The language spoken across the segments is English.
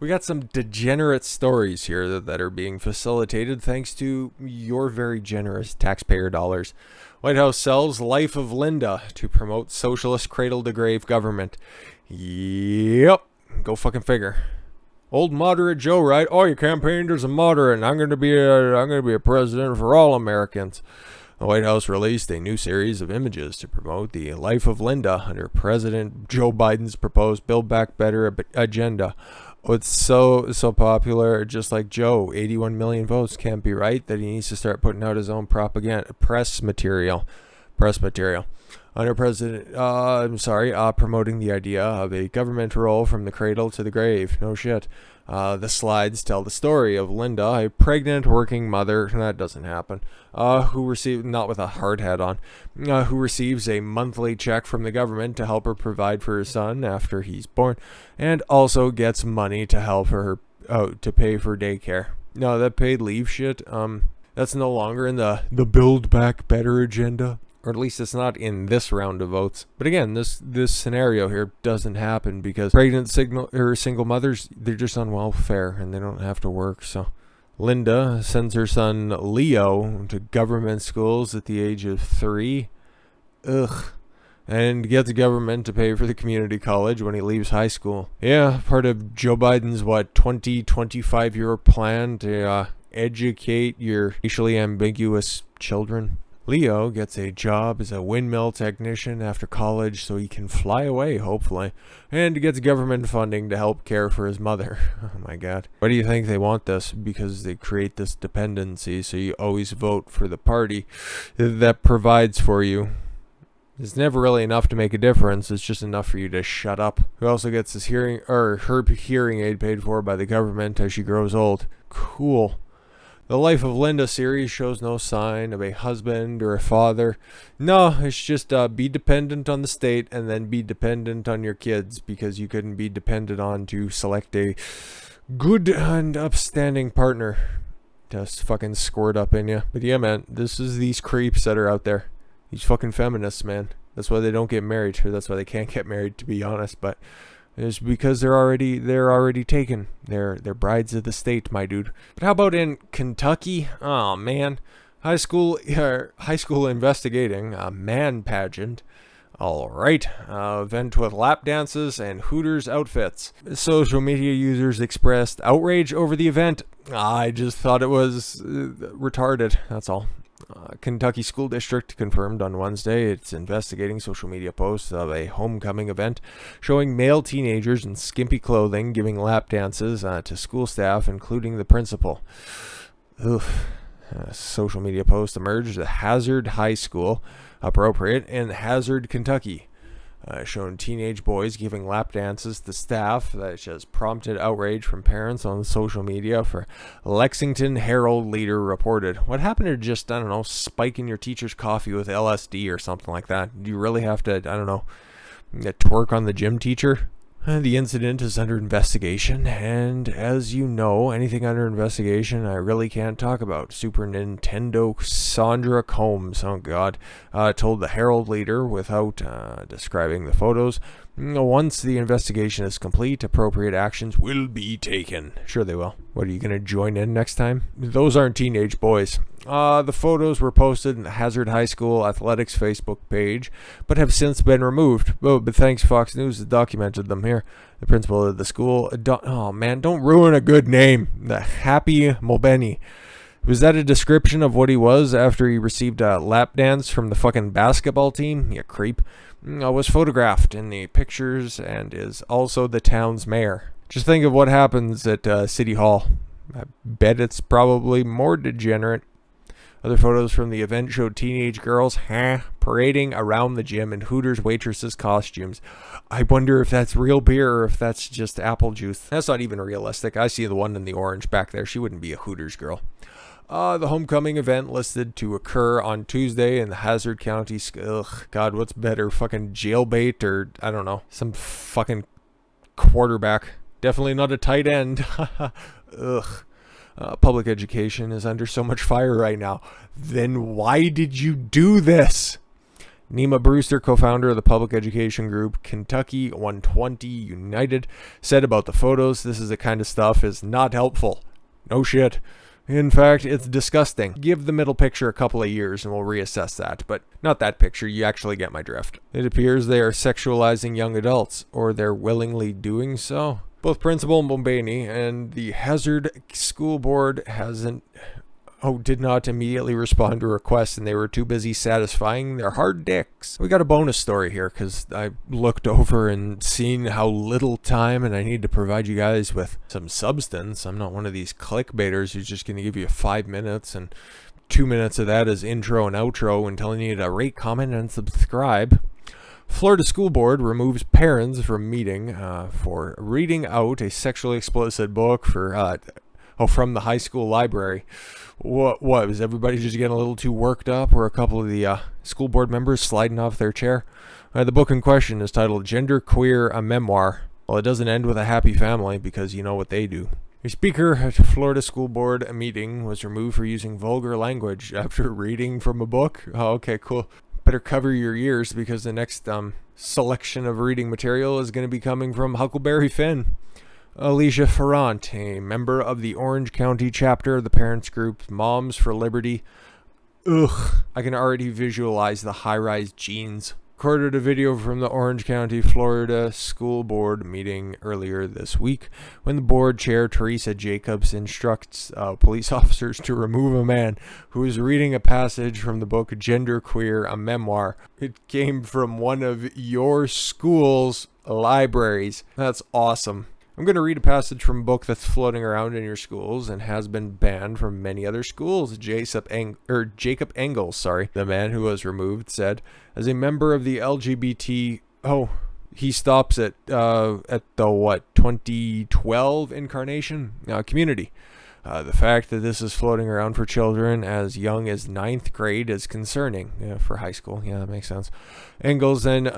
We got some degenerate stories here that are being facilitated thanks to your very generous taxpayer dollars. White House sells Life of Linda to promote socialist cradle-to-grave government. Yep, go fucking figure. Old moderate Joe, right? Oh, you campaigned as a moderate, and I'm gonna be a president for all Americans. The White House released a new series of images to promote the Life of Linda under President Joe Biden's proposed Build Back Better agenda. Oh, it's so popular, just like Joe, 81 million votes can't be right, that he needs to start putting out his own propaganda, press material. Under President, promoting the idea of a government role from the cradle to the grave. No shit. The slides tell the story of Linda, a pregnant working mother, that doesn't happen, who received, not with a hard hat on, who receives a monthly check from the government to help her provide for her son after he's born, and also gets money to help her to pay for daycare. No, that paid leave shit, that's no longer in the Build Back Better agenda. Or at least it's not in this round of votes. But again, this scenario here doesn't happen because pregnant single mothers, they're just on welfare and they don't have to work. So Linda sends her son Leo to government schools at the age of 3. And gets the government to pay for the community college when he leaves high school. Yeah, part of Joe Biden's 25-year plan to educate your racially ambiguous children. Leo gets a job as a windmill technician after college so he can fly away, hopefully, and gets government funding to help care for his mother. Oh my god. Why do you think they want this? Because they create this dependency, so you always vote for the party that provides for you. It's never really enough to make a difference, it's just enough for you to shut up. Who also gets his her hearing aid paid for by the government as she grows old. Cool. The Life of Linda series shows no sign of a husband or a father. No, it's just be dependent on the state and then be dependent on your kids because you couldn't be dependent on to select a good and upstanding partner. Just fucking squirt up in you. But yeah, man, this is these creeps that are out there. These fucking feminists, man. That's why they don't get married, or that's why they can't get married, to be honest. But it's because they're already taken. They're brides of the state, my dude. But how about in Kentucky? Oh man, high school investigating a man pageant. All right, event with lap dances and Hooters outfits. Social media users expressed outrage over the event. I just thought it was retarded. That's all. Kentucky School District confirmed on Wednesday it's investigating social media posts of a homecoming event showing male teenagers in skimpy clothing giving lap dances to school staff, including the principal. Social media post emerged at Hazard High School, appropriate, in Hazard, Kentucky. Shown teenage boys giving lap dances to staff that has prompted outrage from parents on social media, for Lexington Herald Leader reported. What happened to just, I don't know, spiking your teacher's coffee with LSD or something like that? Do you really have to, I don't know, twerk on the gym teacher? The incident is under investigation, and as you know, anything under investigation I really can't talk about. Super Nintendo Sandra Combs, oh god, told the Herald Leader without describing the photos. Once the investigation is complete, appropriate actions will be taken. Sure they will. What, are you going to join in next time? Those aren't teenage boys. The photos were posted in the Hazard High School Athletics Facebook page, but have since been removed. Oh, but thanks Fox News has documented them here. The principal of the school, oh man, don't ruin a good name. The Happy Mulbenny. Was that a description of what he was after he received a lap dance from the fucking basketball team? You creep. Was photographed in the pictures and is also the town's mayor. Just think of what happens at City Hall. I bet it's probably more degenerate. Other photos from the event showed teenage girls parading around the gym in Hooters waitresses' costumes. I wonder if that's real beer or if that's just apple juice. That's not even realistic. I see the one in the orange back there. She wouldn't be a Hooters girl. The homecoming event listed to occur on Tuesday in the Hazard County. Ugh, God, what's better? Fucking jailbait or, I don't know, some fucking quarterback. Definitely not a tight end. Ugh. Public education is under so much fire right now. Then why did you do this? Nima Brewster, co-founder of the public education group Kentucky 120 United, said about the photos, "This is the kind of stuff is not helpful. No shit. In fact, it's disgusting. Give the middle picture a couple of years and we'll reassess that. But not that picture, you actually get my drift. It appears they are sexualizing young adults, or they're willingly doing so." Both Principal Mbombeani and the Hazard School Board did not immediately respond to requests, and they were too busy satisfying their hard dicks. We got a bonus story here because I looked over and seen how little time, and I need to provide you guys with some substance. I'm not one of these clickbaiters who's just going to give you 5 minutes, and 2 minutes of that is intro and outro and telling you to rate, comment, and subscribe. Florida School Board removes parents from meeting for reading out a sexually explicit book from the high school library. What was everybody just getting a little too worked up, or a couple of the school board members sliding off their chair? The book in question is titled Gender Queer, a Memoir. Well, it doesn't end with a happy family, because you know what they do. A speaker at a Florida School Board meeting was removed for using vulgar language after reading from a book. Oh, okay, cool. Better cover your ears, because the next selection of reading material is going to be coming from Huckleberry Finn. Alicia Ferrant, a member of the Orange County chapter of the parents group Moms for Liberty. I can already visualize the high-rise jeans. Recorded a video from the Orange County, Florida School Board meeting earlier this week, when the board chair, Teresa Jacobs, instructs police officers to remove a man who is reading a passage from the book Gender Queer, a Memoir. It came from one of your school's libraries. That's awesome. I'm going to read a passage from a book that's floating around in your schools and has been banned from many other schools. Jacob Engels, the man who was removed, said, as a member of the LGBT... he stops at the 2012 incarnation community. The fact that this is floating around for children as young as 9th grade is concerning for high school. Yeah, that makes sense. Engels then...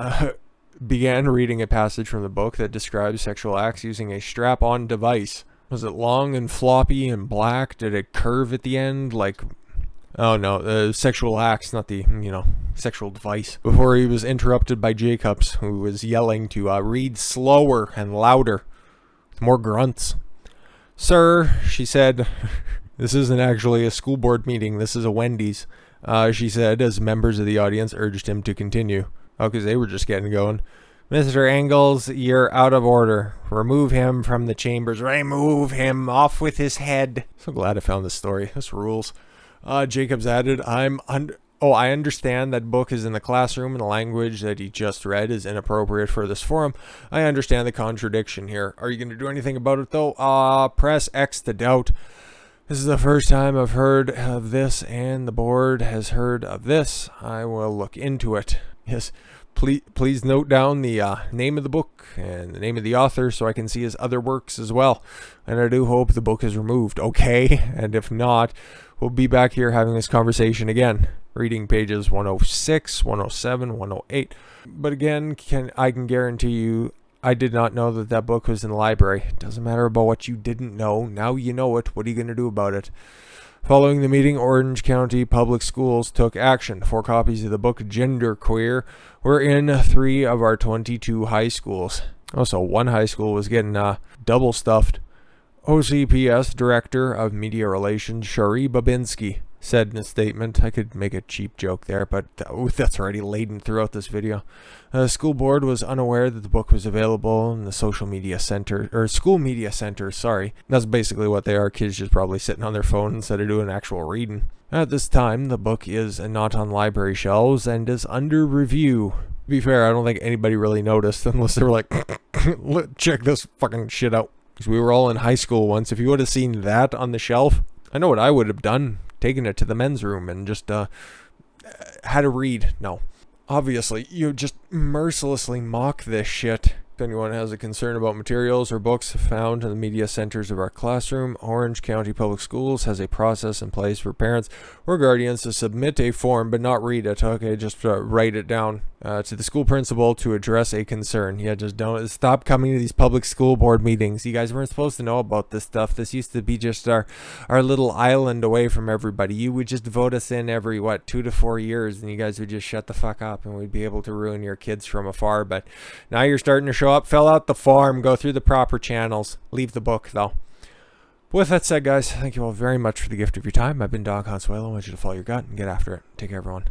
began reading a passage from the book that describes sexual acts using a strap-on device. Was it long and floppy and black? Did it curve at the end? Sexual acts, not the, sexual device. Before he was interrupted by Jacobs, who was yelling to read slower and louder, with more grunts. "Sir," she said, "this isn't actually a school board meeting, this is a Wendy's," she said, as members of the audience urged him to continue. Oh, because they were just getting going. "Mr. Engels, you're out of order. Remove him from the chambers. Remove him. Off with his head." So glad I found this story. This rules. Jacobs added, I understand that book is in the classroom and the language that he just read is inappropriate for this forum. I understand the contradiction here. Are you going to do anything about it, though? Press X to doubt. This is the first time I've heard of this, and the board has heard of this. I will look into it. Yes, please note down the name of the book and the name of the author so I can see his other works as well. And I do hope the book is removed, okay? And if not, we'll be back here having this conversation again. Reading pages 106, 107, 108. But again, I can guarantee you, I did not know that book was in the library. It doesn't matter about what you didn't know. Now you know it. What are you going to do about it? Following the meeting, Orange County Public Schools took action. 4 copies of the book Gender Queer were in 3 of our 22 high schools. Also, one high school was getting double stuffed. OCPS Director of Media Relations, Shari Babinski, said in a statement. I could make a cheap joke there, but that's already laden throughout this video. The school board was unaware that the book was available in the school media center, That's basically what they are. Kids just probably sitting on their phone instead of doing actual reading. At this time, the book is not on library shelves and is under review. To be fair, I don't think anybody really noticed unless they were like, check this fucking shit out. Because we were all in high school once. If you would have seen that on the shelf, I know what I would have done. Taken it to the men's room and just had a read. No. Obviously, you just mercilessly mock this shit. If anyone has a concern about materials or books found in the media centers of our classroom, Orange County Public Schools has a process in place for parents or guardians to submit a form but not read it. Okay, just write it down to the school principal to address a concern. Yeah, just don't stop coming to these public school board meetings. You guys weren't supposed to know about this stuff. This used to be just our little island away from everybody. You would just vote us in every 2 to 4 years, and you guys would just shut the fuck up, and we'd be able to ruin your kids from afar. But now you're starting to show up. Fill out the form, go through the proper channels. Leave the book though. With that said, guys, thank you all very much for the gift of your time. I've been Don Consuelo. I want you to follow your gut and get after it. Take care, everyone.